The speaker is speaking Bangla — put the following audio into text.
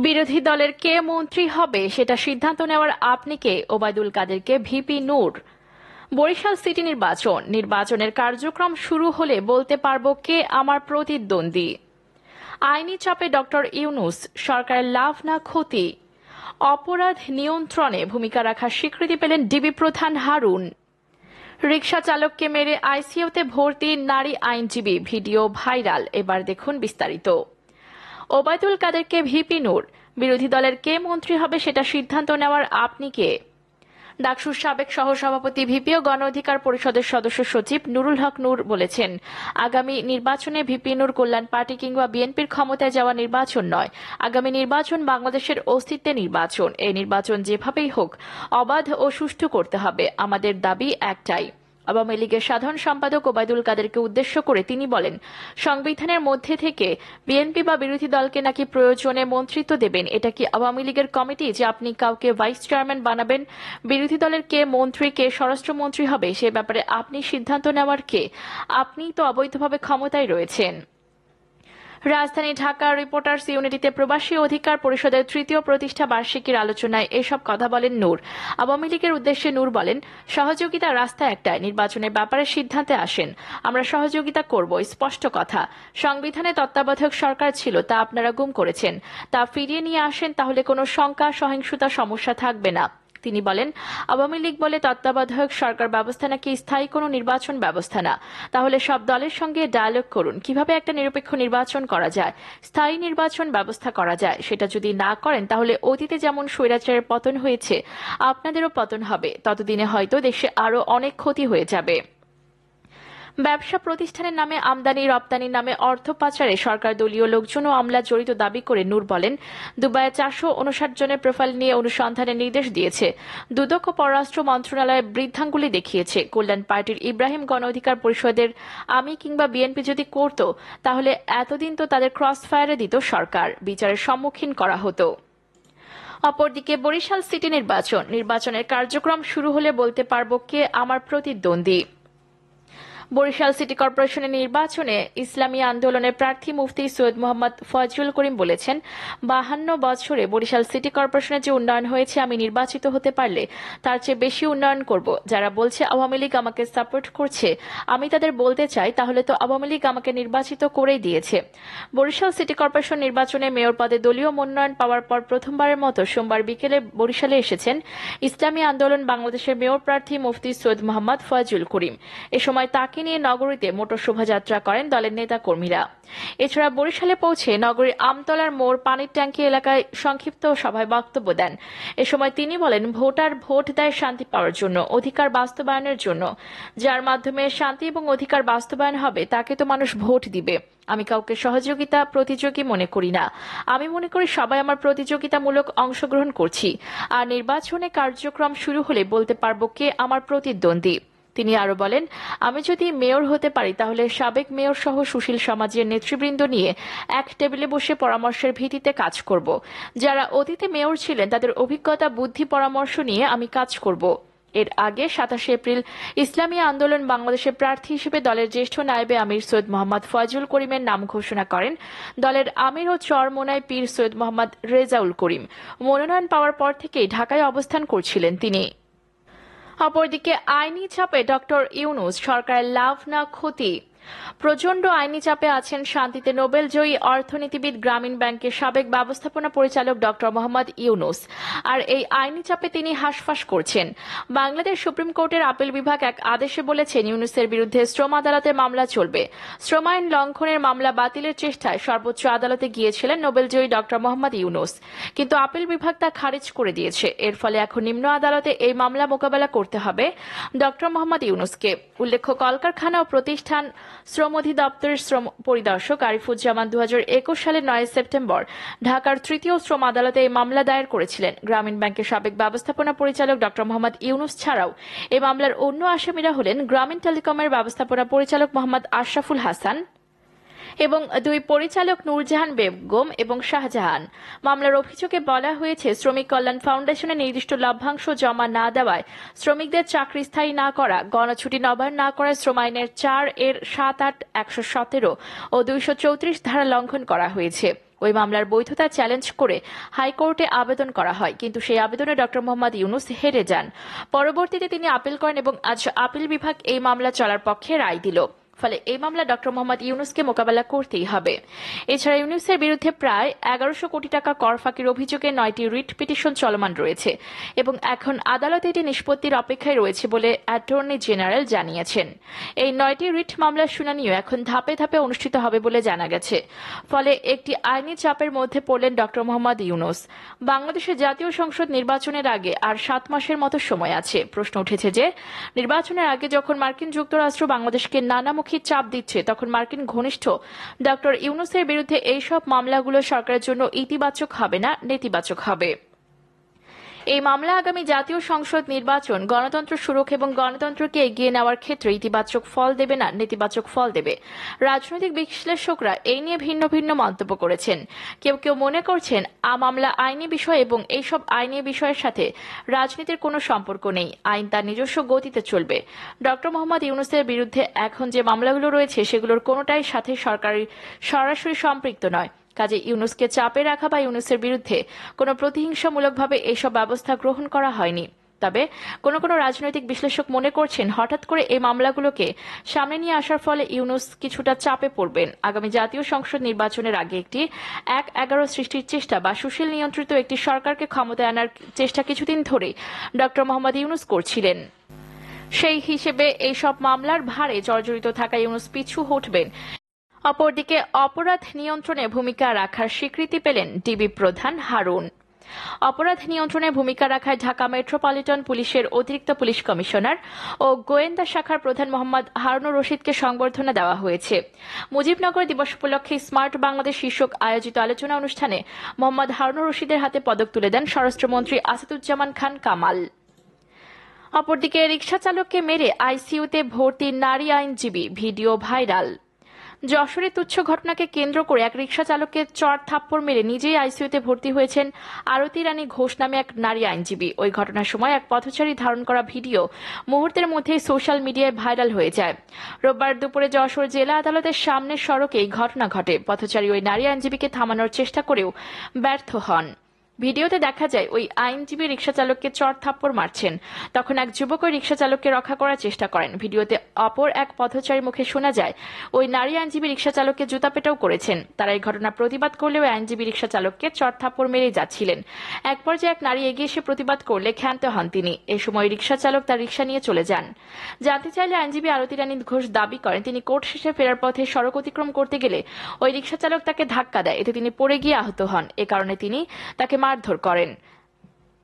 বিরোধী দলের কে মন্ত্রী হবে সেটা সিদ্ধান্ত নেওয়ার আপনি কে? ওবায়দুল কাদেরকে ভিপি নূর। বরিশাল সিটি নির্বাচনের কার্যক্রম শুরু হলে বলতে পারবো কে আমার প্রতিদ্বন্দ্বী। আইনি চাপে ডক্টর ইউনূস, সরকারের লাভ না ক্ষতি। অপরাধ নিয়ন্ত্রণে ভূমিকা রাখার স্বীকৃতি পেলেন ডিবি প্রধান হারুন। রিকশা চালককে মেরে আইসিইউতে ভর্তি নারী আইনজীবী, ভিডিও ভাইরাল। এবার দেখুন বিস্তারিত। ওবায়দুল কাদেরকে ভিপি নূর। বিরোধী দলের কে মন্ত্রী হবে সেটা সিদ্ধান্ত নেওয়ার আপনি কে? ডাকসুর সাবেক সহসভাপতি ভিপি ও গণ অধিকার পরিষদের সদস্য সচিব নুরুল হক নূর বলেছেন, আগামী নির্বাচনে ভিপি নূর কল্যাণ পার্টি কিংবা বিএনপির ক্ষমতায় যাওয়া নির্বাচন নয়। আগামী নির্বাচন বাংলাদেশের অস্তিত্বের নির্বাচন। এই নির্বাচন যেভাবেই হোক অবাধ ও সুষ্ঠু করতে হবে। আমাদের দাবি একটাই। আওয়ামী লীগের সাধারণ সম্পাদক ওবায়দুল কাদেরকে উদ্দেশ্য করে তিনি বলেন, সংবিধানের মধ্যে থেকে বিএনপি বা বিরোধী দলকে নাকি প্রয়োজনে মন্ত্রিত্ব দেবেন। এটা কি আওয়ামী লীগের কমিটি যে আপনি কাউকে ভাইস চেয়ারম্যান বানাবেন? বিরোধী দলের কে মন্ত্রী, কে স্বরাষ্ট্রমন্ত্রী হবে সে ব্যাপারে আপনি সিদ্ধান্ত নেওয়ার কে? আপনিই তো অবৈধভাবে ক্ষমতায় রয়েছেন। রাজধানী ঢাকার রিপোর্টার্স ইউনিটিতে প্রবাসী অধিকার পরিষদের তৃতীয় প্রতিষ্ঠা বার্ষিকীর আলোচনায় এসব কথা বলেন নূর। আওয়ামী লীগের উদ্দেশ্যে নূর বলেন, সহযোগিতার রাস্তা একটাই, নির্বাচনের ব্যাপারে সিদ্ধান্তে আসেন। আমরা সহযোগিতা করব, স্পষ্ট কথা। সংবিধানে তত্ত্বাবধায়ক সরকার ছিল, তা আপনারা গুম করেছেন। তা ফিরিয়ে নিয়ে আসেন, তাহলে কোনো শঙ্কা, সহিংসতা, সমস্যা থাকবে না। তিনি বলেন, আওয়ামী লীগ বলে তত্ত্বাবধায়ক সরকার ব্যবস্থা নাকি স্থায়ী কোনো নির্বাচন ব্যবস্থা না। তাহলে সব দলের সঙ্গে ডায়ালগ করুন, কিভাবে একটা নিরপেক্ষ নির্বাচন করা যায়, স্থায়ী নির্বাচন ব্যবস্থা করা যায়। সেটা যদি না করেন তাহলে অতীতে যেমন স্বৈরাচারের পতন হয়েছে আপনাদেরও পতন হবে। ততদিনে হয়তো দেশে আরো অনেক ক্ষতি হয়ে যাবে। ব্যবসা প্রতিষ্ঠানের নামে আমদানি রপ্তানির নামে অর্থ পাচারে সরকার দলীয় লোকজন ও আমলা জড়িত দাবি করে নূর বলেন, দুবাইয়ে 459 জনের প্রোফাইল নিয়ে অনুসন্ধানের নির্দেশ দিয়েছে দুদক ও পররাষ্ট্র মন্ত্রণালয় বৃদ্ধাঙ্গুলি দেখিয়েছে। কল্যাণ পার্টির ইব্রাহিম গণ অধিকার পরিষদের আমি কিংবা বিএনপি যদি করত তাহলে এতদিন তো তাদের ক্রস ফায়ারে দিত সরকার, বিচারের সম্মুখীন করা হতো। অপরদিকে বরিশাল সিটি নির্বাচনের কার্যক্রম শুরু হলে বলতে পারবো কে আমার প্রতিদ্বন্দ্বী। বরিশাল সিটি কর্পোরেশনের নির্বাচনে ইসলামী আন্দোলনের প্রার্থী মুফতি সৈয়দ মোহাম্মদ ফজলুল করিম বলেছেন, 52 বছরে বরিশাল সিটি কর্পোরেশনের যে উন্নয়ন হয়েছে, আমি নির্বাচিত হতে পারলে তার চেয়ে বেশি উন্নয়ন করব। যারা বলছে আওয়ামী লীগ আমাকে সাপোর্ট করছে, আমি তাদের বলতে চাই, তাহলে তো আওয়ামী লীগ আমাকে নির্বাচিত করেই দিয়েছে। বরিশাল সিটি কর্পোরেশন নির্বাচনে মেয়র পদে দলীয় মনোনয়ন পাওয়ার পর প্রথমবারের মতো সোমবার বিকেলে বরিশালে এসেছেন ইসলামী আন্দোলন বাংলাদেশের মেয়র প্রার্থী মুফতি সৈয়দ মোহাম্মদ ফজলুল করিম। এ সময় তাকে নিয়ে নগরীতে মোটর শোভাযাত্রা করেন দলের নেতা কর্মীরা। এছাড়া বরিশালে পৌঁছে নগরীর আমতলার মোড় পানির ট্যাঙ্কি এলাকায় সংক্ষিপ্ত সভায় বক্তব্য দেন। এ সময় তিনি বলেন, ভোটার ভোট দেয় শান্তি পাওয়ার জন্য, অধিকার বাস্তবায়নের জন্য। যার মাধ্যমে শান্তি এবং অধিকার বাস্তবায়ন হবে তাকে তো মানুষ ভোট দিবে। আমি কাউকে সহযোগিতা প্রতিযোগী মনে করি না। আমি মনে করি সবাই আমার প্রতিযোগিতামূলক অংশগ্রহণ করছি। আর নির্বাচনে কার্যক্রম শুরু হলে বলতে পারবো কে আমার প্রতিদ্বন্দ্বী। তিনি আরো বলেন, আমি যদি মেয়র হতে পারি তাহলে সাবেক মেয়র সহ সুশীল সমাজের নেতৃবৃন্দ নিয়ে এক টেবিলে বসে পরামর্শের ভিত্তিতে কাজ করব। যারা অতীতে মেয়র ছিলেন তাদের অভিজ্ঞতা, বুদ্ধি, পরামর্শ নিয়ে আমি কাজ করব। এর আগে 27 এপ্রিল ইসলামী আন্দোলন বাংলাদেশের প্রার্থী হিসেবে দলের জ্যেষ্ঠ নায়েবে আমির সৈয়দ মোহাম্মদ ফজলুল করিমের নাম ঘোষণা করেন দলের আমির ও চরমোনাই পীর সৈয়দ মোহাম্মদ রেজাউল করিম। মনোনয়ন পাওয়ার পর থেকেই ঢাকায় অবস্থান করছিলেন তিনি। অপরদিকে আইনি চাপে ডক্টর ইউনূস, সরকারের লাভ না ক্ষতি। প্রচণ্ড আইনি চাপে আছেন শান্তিতে নোবেলজয়ী অর্থনীতিবিদ, গ্রামীণ ব্যাংকের সাবেক ব্যবস্থাপনা পরিচালক ডক্টর মোহাম্মদ ইউনূস। আর এই আইনি চাপে তিনি হাঁসফাঁস করছেন। বাংলাদেশ সুপ্রিম কোর্টের আপিল বিভাগ এক আদেশে বলেছেন, ইউনূসের বিরুদ্ধে শ্রম আদালতে মামলা চলবে। শ্রম আইন লঙ্ঘনের মামলা বাতিলের চেষ্টায় সর্বোচ্চ আদালতে গিয়েছিলেন নোবেলজয়ী ডক্টর মোহাম্মদ ইউনূস, কিন্তু আপিল বিভাগ তা খারিজ করে দিয়েছে। এর ফলে এখন নিম্ন আদালতে এই মামলা মোকাবেলা করতে হবে ডক্টর মোহাম্মদ ইউনূসকে। উল্লেখ্য, কলকারখানা ও প্রতিষ্ঠান শ্রম অধিদপ্তরের শ্রম পরিদর্শক আরিফুজ্জামান 2021 সালের 9 সেপ্টেম্বর ঢাকার তৃতীয় শ্রম আদালতে এই মামলা দায়ের করেছিলেন। গ্রামীণ ব্যাংকের সাবেক ব্যবস্থাপনা পরিচালক ডক্টর মোহাম্মদ ইউনূস ছাড়াও এই মামলার অন্য আসামিরা হলেন গ্রামীণ টেলিকমের ব্যবস্থাপনা পরিচালক মোহাম্মদ আশরাফুল হাসান এবং দুই পরিচালক নূরজাহান বেগম এবং শাহজাহান। মামলার অভিযোগে বলা হয়েছে, শ্রমিক কল্যাণ ফাউন্ডেশনের নির্দিষ্ট লভ্যাংশ জমা না দেওয়ায়, শ্রমিকদের চাকরি স্থায়ী না করা, গণছুটি নবায়ন না করায় শ্রম আইনের 4 এর 7, 8, 117 ও 234 ধারা লঙ্ঘন করা হয়েছে। ওই মামলার বৈধতা চ্যালেঞ্জ করে হাইকোর্টে আবেদন করা হয়, কিন্তু সেই আবেদনে ডক্টর মোহাম্মদ ইউনূস হেরে যান। পরবর্তীতে তিনি আপিল করেন এবং আজ আপিল বিভাগ এই মামলা চলার পক্ষে রায় দিল। ফলে এই মামলা ডক্টর মোহাম্মদ ইউনূসকে মোকাবেলা করতেই হবে। এছাড়া ইউনূসের বিরুদ্ধে প্রায় 1100 কোটি টাকা কর ফাঁকির অভিযোগে 9টি রিট পিটিশন চলমান রয়েছে এবং এখন আদালতে এটি নিষ্পত্তির অপেক্ষায় রয়েছে বলে অ্যাটর্নি জেনারেল জানিয়েছেন। এই 9টি রিট মামলার শুনানিও এখন ধাপে ধাপে অনুষ্ঠিত হবে বলে জানা গেছে। ফলে একটি আইনি চাপের মধ্যে পড়লেন ডক্টর মোহাম্মদ ইউনূস। বাংলাদেশের জাতীয় সংসদ নির্বাচনের আগে আর 7 মাসের মতো সময় আছে। প্রশ্ন উঠেছে যে নির্বাচনের আগে যখন মার্কিন যুক্তরাষ্ট্র বাংলাদেশকে নানামুখী চাপ দিচ্ছে, তখন মার্কিন ঘনিষ্ঠ ডক্টর ইউনূসের বিরুদ্ধে এইসব মামলাগুলো সরকারের জন্য ইতিবাচক হবে না নেতিবাচক হবে। এই মামলা আগামী জাতীয় সংসদ নির্বাচন, গণতন্ত্র সুরক্ষা এবং গণতন্ত্রকে এগিয়ে নেওয়ার ক্ষেত্রে ইতিবাচক ফল দেবে না নেতিবাচক ফল দেবে। রাজনৈতিক বিশ্লেষকরা এই নিয়ে ভিন্ন ভিন্ন মন্তব্য করেছেন। কেউ কেউ মনে করছেন মামলা আইনি বিষয় এবং এইসব আইনি বিষয়ের সাথে রাজনীতির কোনো সম্পর্ক নেই, আইন তার নিজস্ব গতিতে চলবে। ডক্টর মোহাম্মদ ইউনূসের বিরুদ্ধে এখন যে মামলাগুলো রয়েছে সেগুলোর কোনোটাই সাথে সরকারি সরাসরি সম্পৃক্ত নয়। কাজে ইউনূসকে চাপে রাখা বা ইউনূসের বিরুদ্ধে কোনো প্রতিহিংসামূলকভাবে এইসব ব্যবস্থা গ্রহণ করা হয়নি। তবে কোনো রাজনৈতিক বিশ্লেষক মনে করছেন হঠাৎ করে এই মামলাগুলোকে সামনে নিয়ে আসার ফলে ইউনূস কিছুটা চাপে পড়বেন। আগামী জাতীয় সংসদ নির্বাচনের আগে একটি 1-11 সৃষ্টির চেষ্টা বা সুশীল নিয়ন্ত্রিত একটি সরকারকে ক্ষমতায় আনার চেষ্টা কিছুদিন ধরেই ডক্টর মোহাম্মদ ইউনূস করছিলেন। সেই হিসেবে এইসব মামলার ভারে জর্জরিত থাকা ইউনূস পিছু হটবেন। অপরদিকে অপরাধ নিয়ন্ত্রণে ভূমিকা রাখার স্বীকৃতি পেলেন ডিবি প্রধান হারুন। অপরাধ নিয়ন্ত্রণে ভূমিকা রাখায় ঢাকা মেট্রোপলিটন পুলিশের অতিরিক্ত পুলিশ কমিশনার ও গোয়েন্দা শাখার প্রধান মোহাম্মদ হারুনুর রশিদকে সংবর্ধনা দেওয়া হয়েছে। মুজিবনগর দিবস উপলক্ষে স্মার্ট বাংলাদেশ শীর্ষক আয়োজিত আলোচনা অনুষ্ঠানে মোহাম্মদ হারুনুর রশিদের হাতে পদক তুলে দেন স্বরাষ্ট্রমন্ত্রী আসাদুজ্জামান খান কামাল। অপরদিকে রিকশা চালককে মেরে আইসিইউতে ভর্তি নারী আইনজীবী, ভিডিও ভাইরাল। যশোরে তুচ্ছ ঘটনাকে কেন্দ্র করে এক রিকশা চালককে চড় থাপ্পড় মেরে নিজেই আইসিইউতে ভর্তি হয়েছেন আরতি রানী ঘোষ নামে এক নারী আইনজীবী। ওই ঘটনার সময় এক পথচারী ধারণ করা ভিডিও মুহূর্তের মধ্যেই সোশ্যাল মিডিয়ায় ভাইরাল হয়ে যায়। রোববার দুপুরে যশোর জেলা আদালতের সামনের সড়কে এই ঘটনা ঘটে। পথচারী ওই নারী আইনজীবীকে থামানোর চেষ্টা করেও ব্যর্থ হন। ভিডিওতে দেখা যায় ওই আইনজীবী রিকশা চালককে চড় থাপ্পড় মারছেন। তখন এক যুবক ওই রিকশা চালককে রক্ষা করার চেষ্টা করেন। ভিডিওতে অপর এক পথচারীর মুখে শোনা যায় ওই নারী আইনজীবী রিকশা চালককে জুতা পেটাও করেছেন। তারা এই ঘটনা প্রতিবাদ করলেও আইনজীবী রিকশা চালককে চড় থাপ্পড় মেরেই যাচ্ছিলেন। এক পর্যায়ে এক নারী এগিয়ে এসে প্রতিবাদ করলে ক্ষান্ত হন তিনি। এই সময় রিকশা চালক তার রিকশা নিয়ে চলে যান। জানতে চাইলে আইনজীবী আরতি রানী ঘোষ দাবি করেন তিনি কোর্ট শেষে ফেরার পথে সড়ক অতিক্রম করতে গেলে ওই রিকশা চালক তাকে ধাক্কা দেয়। এতে তিনি পড়ে গিয়ে আহত হন। এ কারণে তিনি তাকে মারধর করেন।